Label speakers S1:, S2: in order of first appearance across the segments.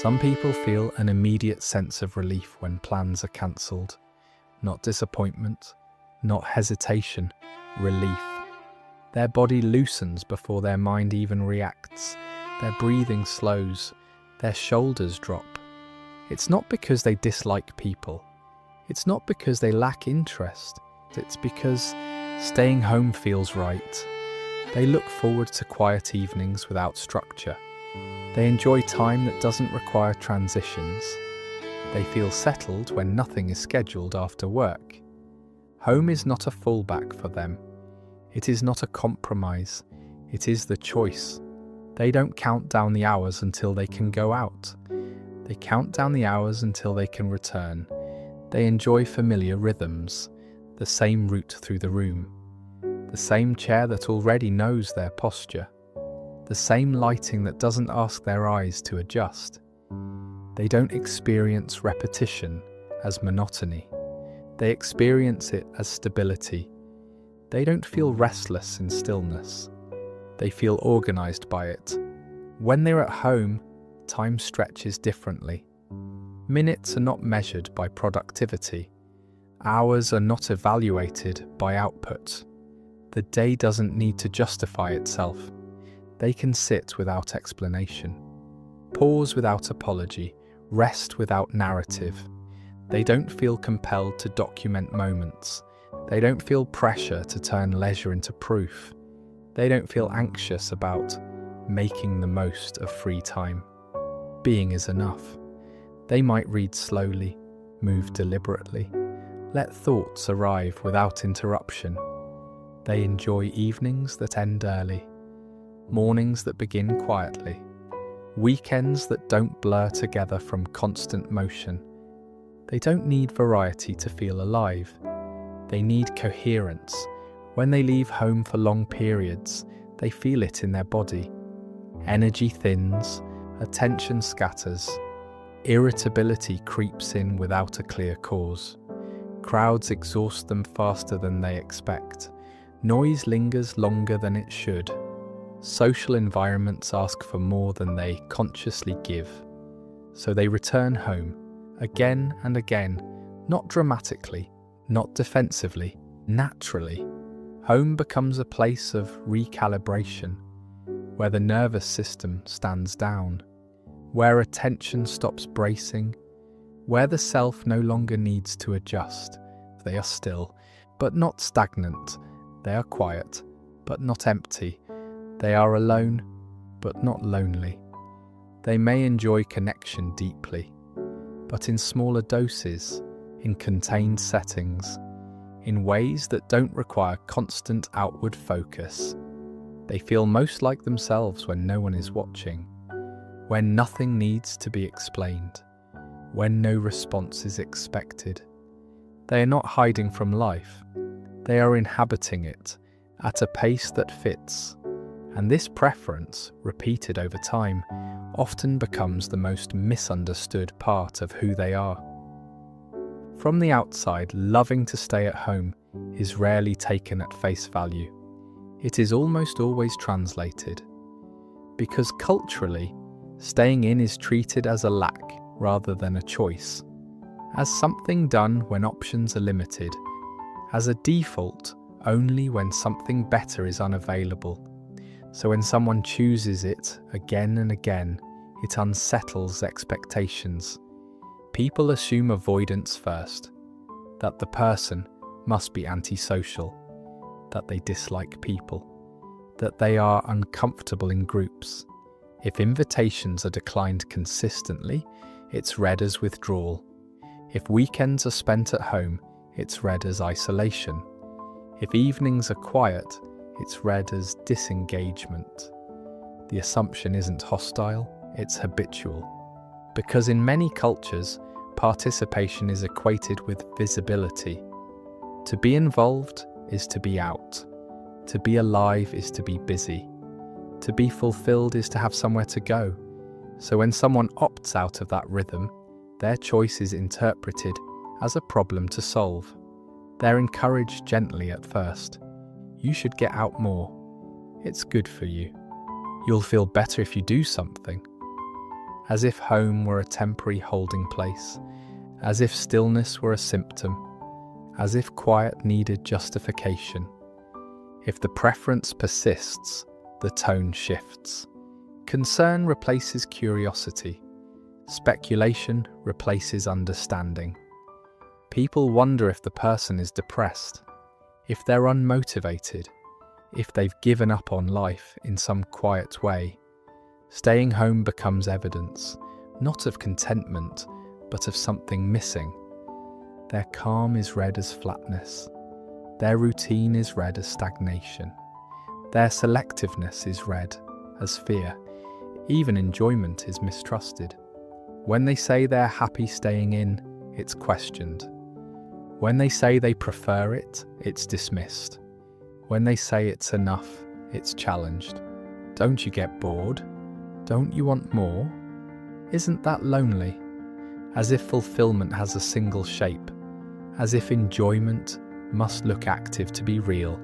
S1: Some people feel an immediate sense of relief when plans are cancelled. Not disappointment, not hesitation, relief. Their body loosens before their mind even reacts. Their breathing slows. Their shoulders drop. It's not because they dislike people. It's not because they lack interest. It's because staying home feels right. They look forward to quiet evenings without structure. They enjoy time that doesn't require transitions. They feel settled when nothing is scheduled after work. Home is not a fallback for them. It is not a compromise. It is the choice. They don't count down the hours until they can go out. They count down the hours until they can return. They enjoy familiar rhythms, the same route through the room, the same chair that already knows their posture, the same lighting that doesn't ask their eyes to adjust. They don't experience repetition as monotony. They experience it as stability. They don't feel restless in stillness. They feel organized by it. When they're at home, time stretches differently. Minutes are not measured by productivity. Hours are not evaluated by output. The day doesn't need to justify itself. They can sit without explanation, pause without apology, rest without narrative. They don't feel compelled to document moments. They don't feel pressure to turn leisure into proof. They don't feel anxious about making the most of free time. Being is enough. They might read slowly, move deliberately, let thoughts arrive without interruption. They enjoy evenings that end early, mornings that begin quietly, weekends that don't blur together from constant motion. They don't need variety to feel alive. They need coherence. When they leave home for long periods, they feel it in their body. Energy thins, attention scatters, irritability creeps in without a clear cause. Crowds exhaust them faster than they expect. Noise lingers longer than it should. Social environments ask for more than they consciously give. So they return home, again and again, not dramatically, not defensively, naturally. Home becomes a place of recalibration, where the nervous system stands down, where attention stops bracing, where the self no longer needs to adjust. They are still, but not stagnant. They are quiet, but not empty. They are alone, but not lonely. They may enjoy connection deeply, but in smaller doses, in contained settings, in ways that don't require constant outward focus. They feel most like themselves when no one is watching, when nothing needs to be explained, when no response is expected. They are not hiding from life. They are inhabiting it at a pace that fits. And this preference, repeated over time, often becomes the most misunderstood part of who they are. From the outside, loving to stay at home is rarely taken at face value. It is almost always translated. Because culturally, staying in is treated as a lack rather than a choice, as something done when options are limited, as a default only when something better is unavailable. So when someone chooses it again and again, it unsettles expectations. People assume avoidance first, that the person must be antisocial, that they dislike people, that they are uncomfortable in groups. If invitations are declined consistently, it's read as withdrawal. If weekends are spent at home, it's read as isolation. If evenings are quiet, it's read as disengagement. The assumption isn't hostile, it's habitual. Because in many cultures, participation is equated with visibility. To be involved is to be out. To be alive is to be busy. To be fulfilled is to have somewhere to go. So when someone opts out of that rhythm, their choice is interpreted as a problem to solve. They're encouraged gently at first. You should get out more. It's good for you. You'll feel better if you do something. as if home were a temporary holding place, as if stillness were a symptom, as if quiet needed justification. If the preference persists, the tone shifts. Concern replaces curiosity. Speculation replaces understanding. People wonder if the person is depressed, if they're unmotivated, if they've given up on life in some quiet way. Staying home becomes evidence, not of contentment, but of something missing. Their calm is read as flatness. Their routine is read as stagnation. Their selectiveness is read as fear. Even enjoyment is mistrusted. When they say they're happy staying in, it's questioned. When they say they prefer it, it's dismissed. When they say it's enough, it's challenged. Don't you get bored? Don't you want more? Isn't that lonely? As if fulfillment has a single shape, as if enjoyment must look active to be real.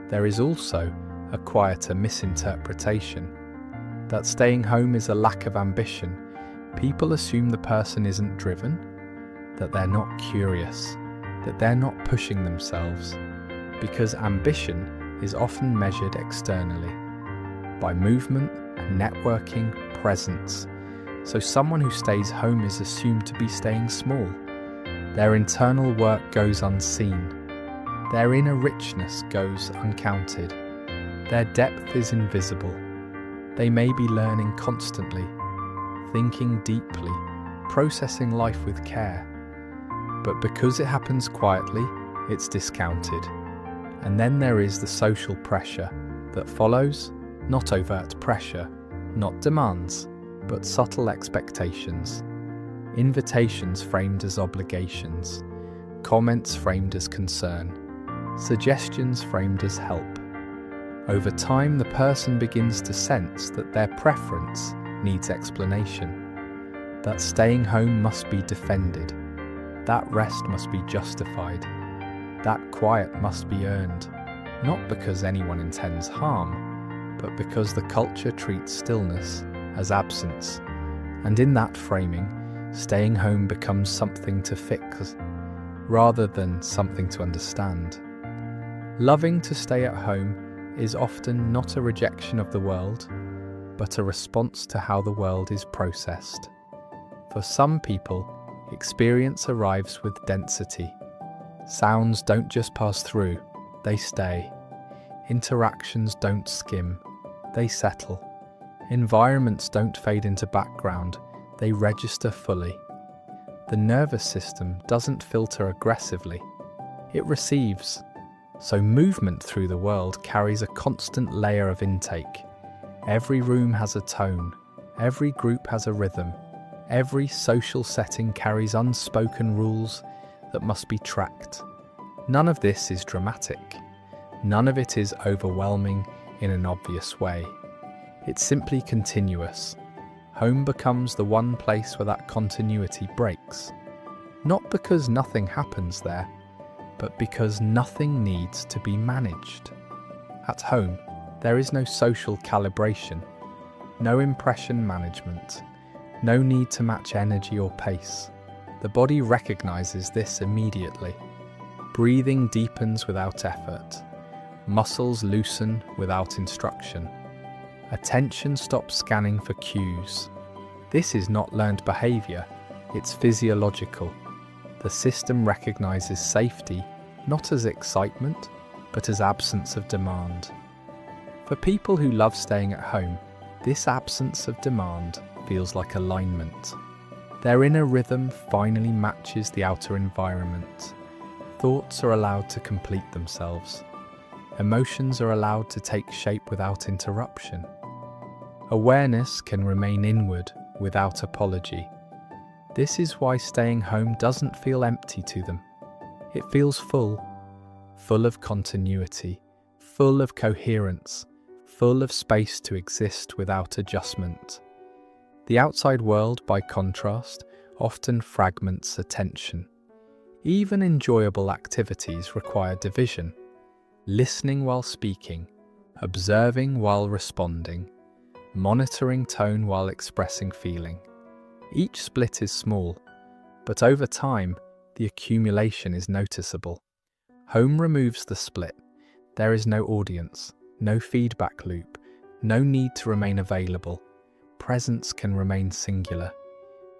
S1: There is also a quieter misinterpretation, that staying home is a lack of ambition. People assume the person isn't driven, that they're not curious, that they're not pushing themselves, because ambition is often measured externally, by movement, networking, presence. So someone who stays home is assumed to be staying small. Their internal work goes unseen. Their inner richness goes uncounted. Their depth is invisible. They may be learning constantly, thinking deeply, processing life with care. But because it happens quietly, it's discounted. And then there is the social pressure that follows, not overt pressure, not demands, but subtle expectations. Invitations framed as obligations, comments framed as concern, suggestions framed as help. Over time, the person begins to sense that their preference needs explanation, that staying home must be defended, that rest must be justified, that quiet must be earned, not because anyone intends harm, but because the culture treats stillness as absence. And in that framing, staying home becomes something to fix, rather than something to understand. Loving to stay at home is often not a rejection of the world, but a response to how the world is processed. For some people, experience arrives with density. Sounds don't just pass through, they stay. Interactions don't skim, they settle. Environments don't fade into background, they register fully. The nervous system doesn't filter aggressively, it receives. So movement through the world carries a constant layer of intake. Every room has a tone, every group has a rhythm, every social setting carries unspoken rules that must be tracked. None of this is dramatic. None of it is overwhelming in an obvious way. It's simply continuous. Home becomes the one place where that continuity breaks. Not because nothing happens there, but because nothing needs to be managed. At home, there is no social calibration, no impression management, no need to match energy or pace. The body recognizes this immediately. Breathing deepens without effort. Muscles loosen without instruction. Attention stops scanning for cues. This is not learned behavior, it's physiological. The system recognizes safety not as excitement, but as absence of demand. For people who love staying at home, this absence of demand feels like alignment. Their inner rhythm finally matches the outer environment. Thoughts are allowed to complete themselves. Emotions are allowed to take shape without interruption. Awareness can remain inward without apology. This is why staying home doesn't feel empty to them. It feels full of continuity, full of coherence, full of space to exist without adjustment. The outside world, by contrast, often fragments attention. Even enjoyable activities require division. Listening while speaking, observing while responding, monitoring tone while expressing feeling. Each split is small, but over time, the accumulation is noticeable. Home removes the split. There is no audience, no feedback loop, no need to remain available. Presence can remain singular.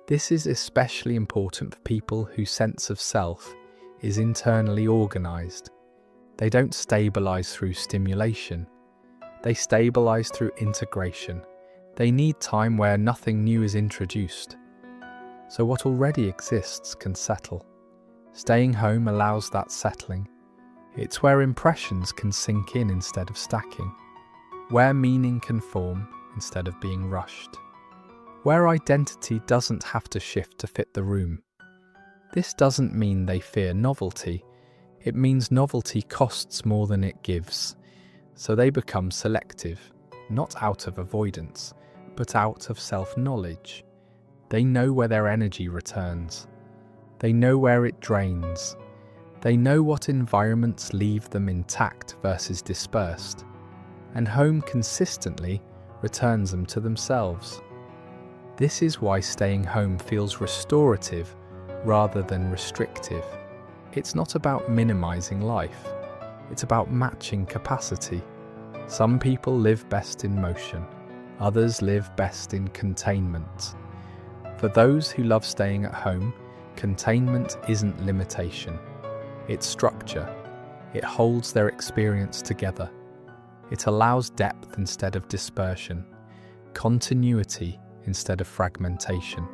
S1: This is especially important for people whose sense of self is internally organized. They don't stabilize through stimulation. They stabilize through integration. They need time where nothing new is introduced. So what already exists can settle. Staying home allows that settling. It's where impressions can sink in instead of stacking, where meaning can form instead of being rushed, where identity doesn't have to shift to fit the room. This doesn't mean they fear novelty. It means novelty costs more than it gives. So they become selective, not out of avoidance, but out of self-knowledge. They know where their energy returns. They know where it drains. They know what environments leave them intact versus dispersed. And home consistently returns them to themselves. This is why staying home feels restorative rather than restrictive. It's not about minimizing life. It's about matching capacity. Some people live best in motion. Others live best in containment. For those who love staying at home, containment isn't limitation. It's structure. It holds their experience together. It allows depth instead of dispersion, continuity instead of fragmentation,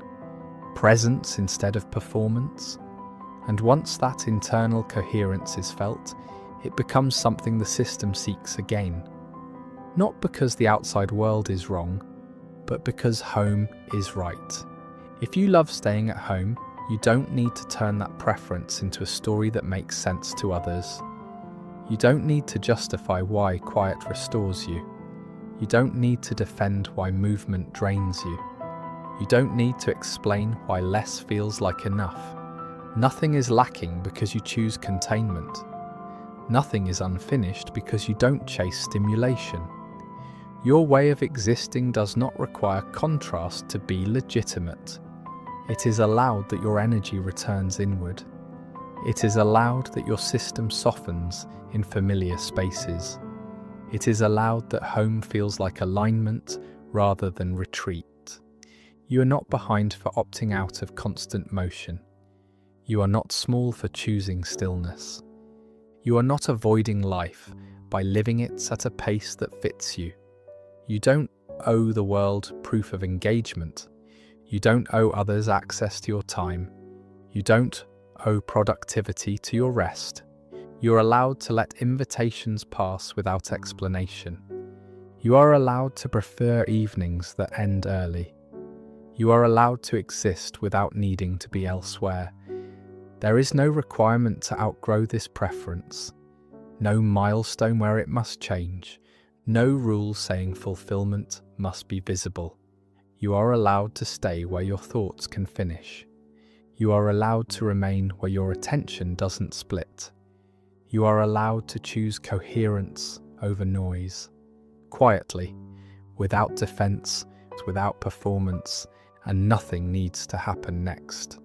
S1: presence instead of performance. And once that internal coherence is felt, it becomes something the system seeks again. Not because the outside world is wrong, but because home is right. If you love staying at home, you don't need to turn that preference into a story that makes sense to others. You don't need to justify why quiet restores you. You don't need to defend why movement drains you. You don't need to explain why less feels like enough. Nothing is lacking because you choose containment. Nothing is unfinished because you don't chase stimulation. Your way of existing does not require contrast to be legitimate. It is allowed that your energy returns inward. It is allowed that your system softens in familiar spaces. It is allowed that home feels like alignment rather than retreat. You are not behind for opting out of constant motion. You are not small for choosing stillness. You are not avoiding life by living it at a pace that fits you. You don't owe the world proof of engagement. You don't owe others access to your time. You don't owe productivity to your rest. You are allowed to let invitations pass without explanation. You are allowed to prefer evenings that end early. You are allowed to exist without needing to be elsewhere. There is no requirement to outgrow this preference. No milestone where it must change. No rule saying fulfillment must be visible. You are allowed to stay where your thoughts can finish. You are allowed to remain where your attention doesn't split. You are allowed to choose coherence over noise. Quietly, without defense, without performance, and nothing needs to happen next.